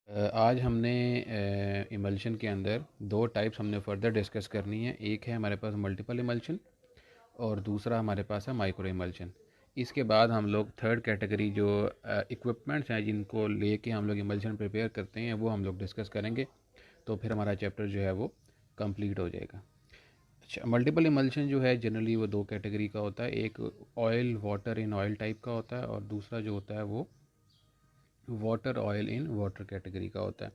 आज हमने इमल्शन के अंदर दो टाइप्स हमने फर्दर डिस्कस करनी है। एक है हमारे पास मल्टीपल इमल्शन और दूसरा हमारे पास है माइक्रो इमल्शन। इसके बाद हम लोग थर्ड कैटेगरी जो इक्विपमेंट्स हैं जिनको लेके हम लोग इमल्शन प्रिपेयर करते हैं वो हम लोग डिस्कस करेंगे। तो फिर हमारा चैप्टर जो है वो कंप्लीट हो जाएगा। अच्छा, मल्टीपल इमल्शन जो है जनरली वो दो कैटेगरी का होता है। एक oil water in oil type का होता है और दूसरा जो होता है वो water oil in water category का होता है।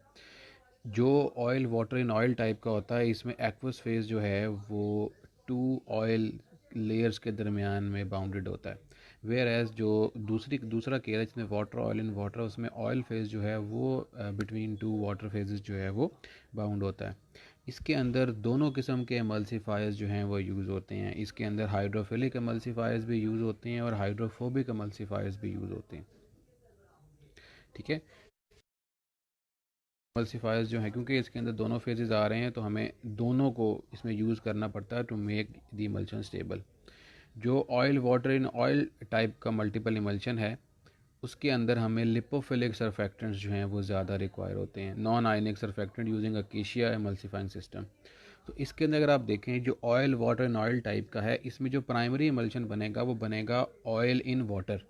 जो oil water in oil type का होता है इसमें एक्वस फेज जो है वो टू ऑयल लेयर्स के दरमियान में बाउंडेड होता है। वेयर एज जो दूसरा केस है जिसमें वाटर ऑयल इन वाटर, उसमें ऑयल फेज जो है वो बिटवीन टू वाटर फेजेस जो है वो बाउंड होता है। इसके अंदर दोनों किस्म के एमल्सीफायर्स जो हैं वो यूज़ होते हैं। इसके अंदर हाइड्रोफिलिक एमल्सीफायर्स भी यूज़ होते हैं और हाइड्रोफोबिक एमल्सीफायर्स भी यूज़ होते हैं। ठीक है, एमल्सीफायर्स जो हैं क्योंकि इसके अंदर दोनों फेजेस आ रहे हैं तो हमें दोनों को इसमें यूज़ करना पड़ता है to make the emulsion stable. जो oil water in oil type का मल्टीपल इमल्शन है उसके अंदर हमें लिपोफिलिक सरफेक्टेंट्स जो हैं वो ज़्यादा रिक्वायर होते हैं, non ionic surfactant using acacia emulsifying system. तो इसके अंदर अगर आप देखें जो oil water in oil type का है इसमें जो प्राइमरी इमल्शन बनेगा वो बनेगा ऑयल इन वाटर।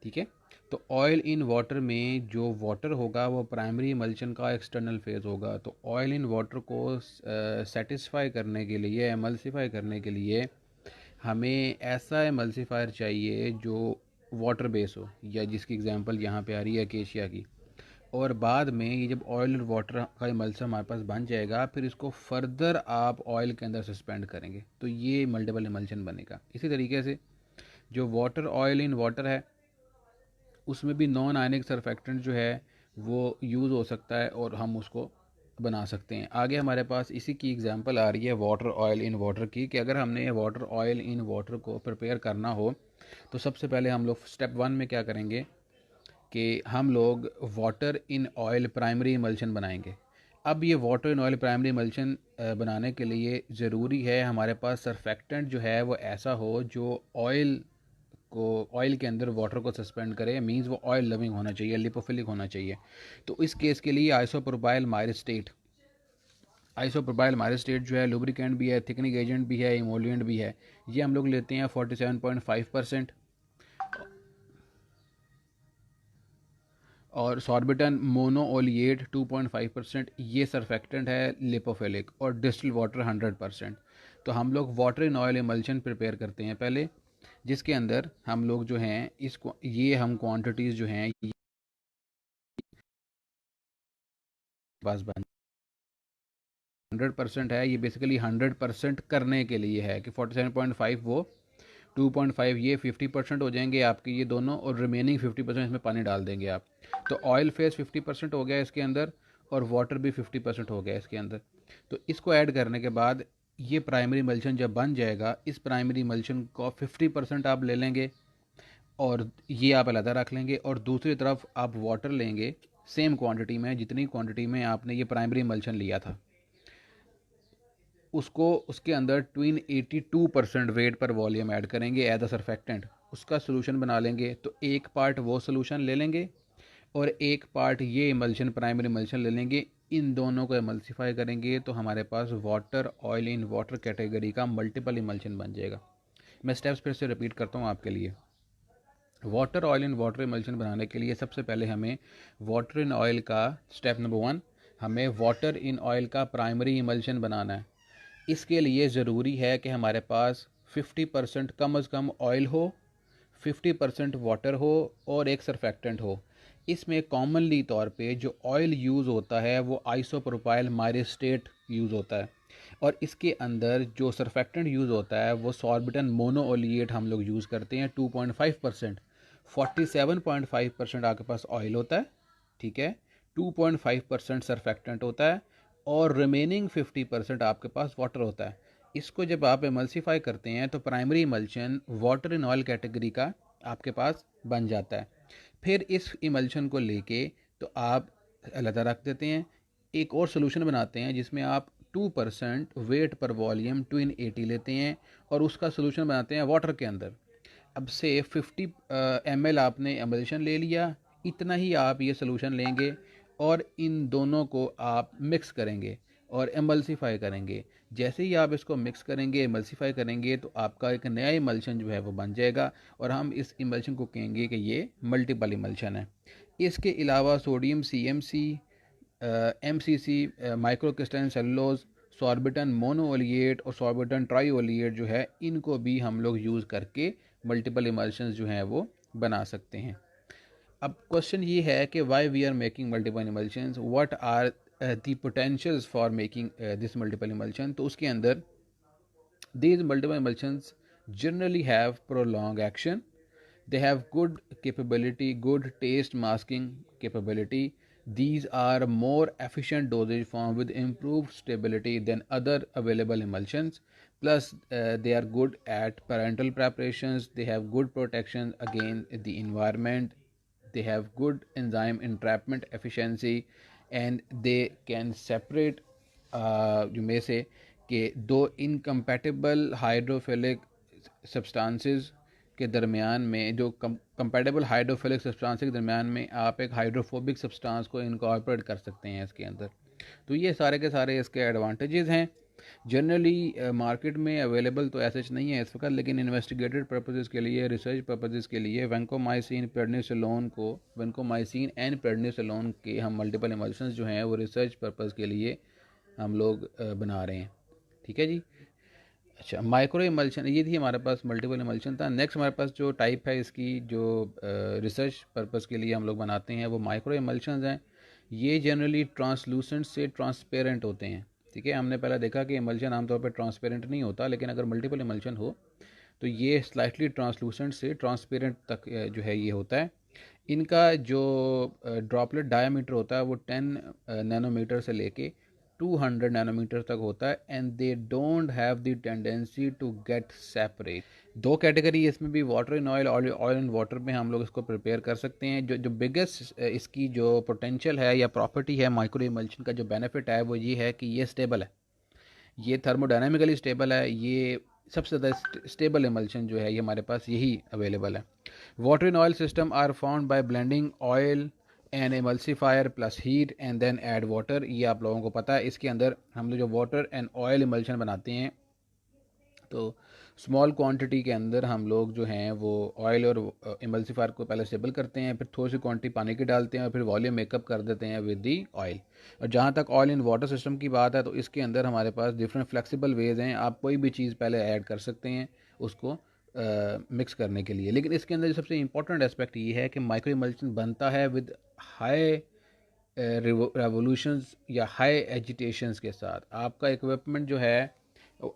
ठीक है, तो ऑयल इन वाटर में जो वाटर होगा वो प्राइमरी इमल्शन का एक्सटर्नल फेज होगा। तो ऑयल इन वाटर को सेटिस्फाई करने के लिए, एमल्सीफाई करने के लिए हमें ऐसा एमल्सीफायर चाहिए जो वाटर बेस हो, या जिसकी एग्जांपल यहाँ पे आ रही है एकेशिया की। और बाद में ये जब ऑयल और वाटर का इमल्सन हमारे पास बन जाएगा फिर इसको फर्दर आप ऑयल के अंदर सस्पेंड करेंगे तो ये मल्टीपल इमल्शन बनेगा। इसी तरीके से जो वाटर ऑयल इन वाटर है उसमें भी नॉन आयनिक सरफेक्टेंट जो है वो यूज़ हो सकता है और हम उसको बना सकते हैं। आगे हमारे पास इसी की एग्जांपल आ रही है वाटर ऑयल इन वाटर की, कि अगर हमने वाटर ऑयल इन वाटर को प्रिपेयर करना हो तो सबसे पहले हम लोग स्टेप वन में क्या करेंगे कि हम लोग water in oil primary emulsion बनाएंगे। अब ये water in oil primary emulsion बनाने के लिए ज़रूरी है हमारे पास सरफेक्टेंट जो है वो ऐसा हो जो ऑयल के अंदर वाटर को सस्पेंड करे, मींस वो ऑयल लविंग होना चाहिए, लिपोफिलिक होना चाहिए। तो इस केस के लिए आइसोप्रोपाइल माइरोस्टेट जो है लुब्रिकेंट भी है, थिकनिंग एजेंट भी है, इमोलिएंट भी है। ये हम लोग लेते हैं 47.5%। और सॉर्बिटन मोनोओलिएट 2.5%, ये सरफेक्टेंट है लिपोफिलिक। और डिस्टिल वाटर 100%। तो हम लोग water in oil emulsion prepare करते हैं पहले, जिसके अंदर हम लोग जो हैं इसको ये हम क्वांटिटीज़ जो हैं ये पास बन 100% है। ये बेसिकली 100% करने के लिए है कि 47.5 वो 2.5 ये 50% हो जाएंगे आपके ये दोनों, और रिमेनिंग 50% इसमें पानी डाल देंगे आप। तो ऑयल फेस 50% हो गया इसके अंदर और वाटर भी 50% हो गया इसके अंदर। तो इसको ऐड करने के बाद ये प्राइमरी मल्शन जब बन जाएगा, इस प्राइमरी मल्शन को 50% आप ले लेंगे और ये आप अलग रख लेंगे, और दूसरी तरफ आप वाटर लेंगे सेम क्वांटिटी में, जितनी क्वांटिटी में आपने ये प्राइमरी मल्शन लिया था उसको उसके अंदर 82% वेट पर वॉल्यूम ऐड करेंगे एज अ सरफेक्टेंट, उसका सोल्यूशन बना लेंगे। तो एक पार्ट वो सोल्यूशन ले लेंगे और एक पार्ट ये इमल्शन प्राइमरी इमल्शन ले लेंगे। इन दोनों को इमल्सीफाई करेंगे तो हमारे पास water oil in water category का मल्टीपल इमल्शन बन जाएगा। मैं स्टेप्स फिर से रिपीट करता हूँ आपके लिए। Water oil in water emulsion बनाने के लिए सबसे पहले हमें वाटर इन ऑयल का स्टेप नंबर 1, हमें वाटर इन ऑयल का प्राइमरी इमल्शन बनाना है। इसके लिए ज़रूरी है कि हमारे पास 50% कम अज़ कम ऑयल हो, 50% वाटर हो और एक सरफेक्टेंट हो। इसमें कॉमनली तौर पे जो ऑयल यूज़ होता है वो आइसोप्रोपाइल माइरोस्टेट यूज़ होता है, और इसके अंदर जो सरफेक्टेंट यूज़ होता है वो सॉर्बिटन मोनोओलिएट हम लोग यूज़ करते हैं 2.5%। 47.5% आपके पास ऑयल होता है, ठीक है, 2.5% सरफेक्टेंट होता है और रिमेनिंग 50% आपके पास वाटर होता है। इसको जब आप एमल्सीफाई करते हैं तो primary emulsion water in oil category का आपके पास बन जाता है। फिर इस इमल्शन को लेके तो आप अलग रख देते हैं, एक और सोल्यूशन बनाते हैं जिसमें आप 2% वेट पर वॉल्यूम ट्विन 80 लेते हैं और उसका सोल्यूशन बनाते हैं वाटर के अंदर। अब से 50 ml आपने एमल्शन ले लिया, इतना ही आप ये सोल्यूशन लेंगे और इन दोनों को आप मिक्स करेंगे और एमल्सीफाई करेंगे। जैसे ही आप इसको मिक्स करेंगे, एमल्सीफाई करेंगे, तो आपका एक नया इमल्शन जो है वो बन जाएगा और हम इस इमल्शन को कहेंगे कि ये मल्टीपल इमल्शन है। इसके अलावा sodium CMC, MCC, micro crystalline cellulose, sorbitan monooleate और सॉर्बिटन ट्राईओलिएट जो है, इनको भी हम लोग यूज़ करके मल्टीपल इमल्शंस जो हैं वो बना सकते हैं। अब क्वेश्चन ये है कि why we are making multiple emulsions, what are the potentials for making this multiple emulsion. तो उसके अंदर these multiple emulsions generally have prolonged action. They have good capability, good taste masking capability. These are more efficient dosage form with improved stability than other available emulsions. Plus, they are good at parental preparations. They have good protection against the environment. They have good enzyme entrapment efficiency, and they can separate, you may say, कि दो incompatible hydrophilic substances के दरमियान में, जो compatible hydrophilic substance के दरमियान में आप एक हाइड्रोफोबिक सब्सटेंस को इनकॉर्पोरेट कर सकते हैं इसके अंदर। तो ये सारे के सारे इसके एडवांटेजेस हैं। जनरली मार्केट में अवेलेबल तो ऐसा नहीं है इस वक्त, लेकिन इन्वेस्टिगेटेड पर्पसेस के लिए, रिसर्च पर्पसेस के लिए वैंकोमाइसिन एंड प्रेडनिसोलोन के हम मल्टीपल इमल्शंस जो हैं वो रिसर्च पर्पस के लिए हम लोग बना रहे हैं। ठीक है जी। अच्छा, माइक्रो इमल्शन, ये थी हमारे पास मल्टीपल इमल्शन था। नेक्स्ट हमारे पास जो टाइप है इसकी, जो रिसर्च पर्पस के लिए हम लोग बनाते हैं, वो माइक्रो इमल्शंस हैं। ये जनरली ट्रांसलूसेंट से ट्रांसपेरेंट होते हैं। ठीक है, हमने पहले देखा कि इमल्शन आमतौर पर ट्रांसपेरेंट नहीं होता, लेकिन अगर मल्टीपल इमल्शन हो तो ये स्लाइटली ट्रांसलूसेंट से ट्रांसपेरेंट तक जो है ये होता है। इनका जो ड्रॉपलेट डायामीटर होता है वो 10 नैनोमीटर से लेके 200 नैनोमीटर तक होता है। And they don't have the tendency to get separate. दो कैटेगरी इसमें भी, वाटर इन ऑयल और ऑयल इन वाटर में हम लोग इसको प्रिपेयर कर सकते हैं। जो बिगेस्ट इसकी जो पोटेंशियल है या प्रॉपर्टी है माइक्रो इमल्शन का, जो बेनिफिट है वो ये है कि ये स्टेबल है, ये थर्मोडायनामिकली स्टेबल है। ये सबसे ज़्यादा स्टेबल इमल्शन जो है ये हमारे पास यही अवेलेबल है। Water in oil system are found by blending oil and emulsifier plus heat and then add water. ये आप लोगों को पता है। इसके अंदर हम लोग जो वाटर एंड ऑयल इमल्शन बनाते हैं, तो स्मॉल क्वांटिटी के अंदर हम लोग जो हैं वो ऑयल और इमल्सीफायर को पहले स्टेबल करते हैं, फिर थोड़ी सी क्वांटिटी पानी की डालते हैं और फिर वॉल्यूम मेकअप कर देते हैं विद दी ऑयल। और जहाँ तक ऑयल इन वाटर सिस्टम की बात है, तो इसके अंदर हमारे पास डिफरेंट फ्लेक्सिबल वेज हैं। आप कोई भी चीज़ पहले ऐड कर सकते हैं उसको मिक्स करने के लिए। लेकिन इसके अंदर सबसे इंपॉर्टेंट एस्पेक्ट ये है कि माइक्रो इमल्शन बनता है विद हाई रेवोल्यूशंस या हाई एजिटेशंस के साथ। आपका इक्विपमेंट जो है,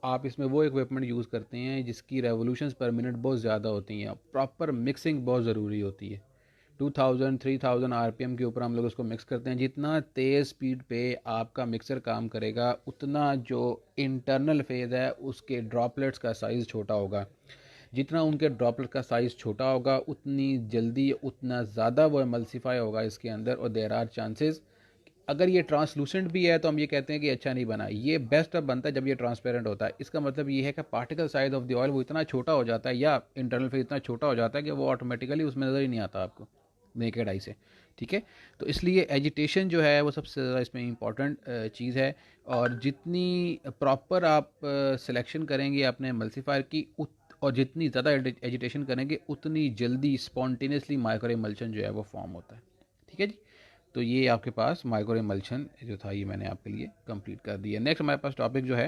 आप इसमें वो इक्विपमेंट यूज़ करते हैं जिसकी रेवोल्यूशंस पर मिनट बहुत ज़्यादा होती हैं। प्रॉपर मिक्सिंग बहुत ज़रूरी होती है। 2000-3000 RPM के ऊपर हम लोग उसको मिक्स करते हैं। जितना तेज़ स्पीड पे आपका मिक्सर काम करेगा, उतना जो इंटरनल फेज़ है उसके ड्रॉपलेट्स का साइज़ छोटा होगा। जितना उनके ड्रॉपलेट का साइज़ छोटा होगा, उतनी जल्दी, उतना ज़्यादा वो एमल्सीफाई होगा इसके अंदर। और देयर आर चांसेस, अगर ये ट्रांसलूसेंट भी है तो हम ये कहते हैं कि अच्छा नहीं बना। ये बेस्ट अब बनता है जब ये ट्रांसपेरेंट होता है। इसका मतलब ये है कि particle size of the oil वो इतना छोटा हो जाता है, या इंटरनल फेज इतना छोटा हो जाता है कि वो ऑटोमेटिकली उसमें नज़र ही नहीं आता आपको नेकेड आई से। ठीक है, तो इसलिए एजिटेशन जो है वो सबसे ज़्यादा इसमें इंपॉर्टेंट चीज़ है। और जितनी प्रॉपर आप सिलेक्शन करेंगे अपने एमल्सीफायर की, और जितनी ज़्यादा एजिटेशन करेंगे, उतनी जल्दी स्पॉन्टेनियसली माइक्रो इमल्शन जो है वो फॉर्म होता है। ठीक है जी। तो ये आपके पास माइक्रो इमल्शन जो था ये मैंने आपके लिए कंप्लीट कर दिया। नेक्स्ट हमारे पास टॉपिक जो है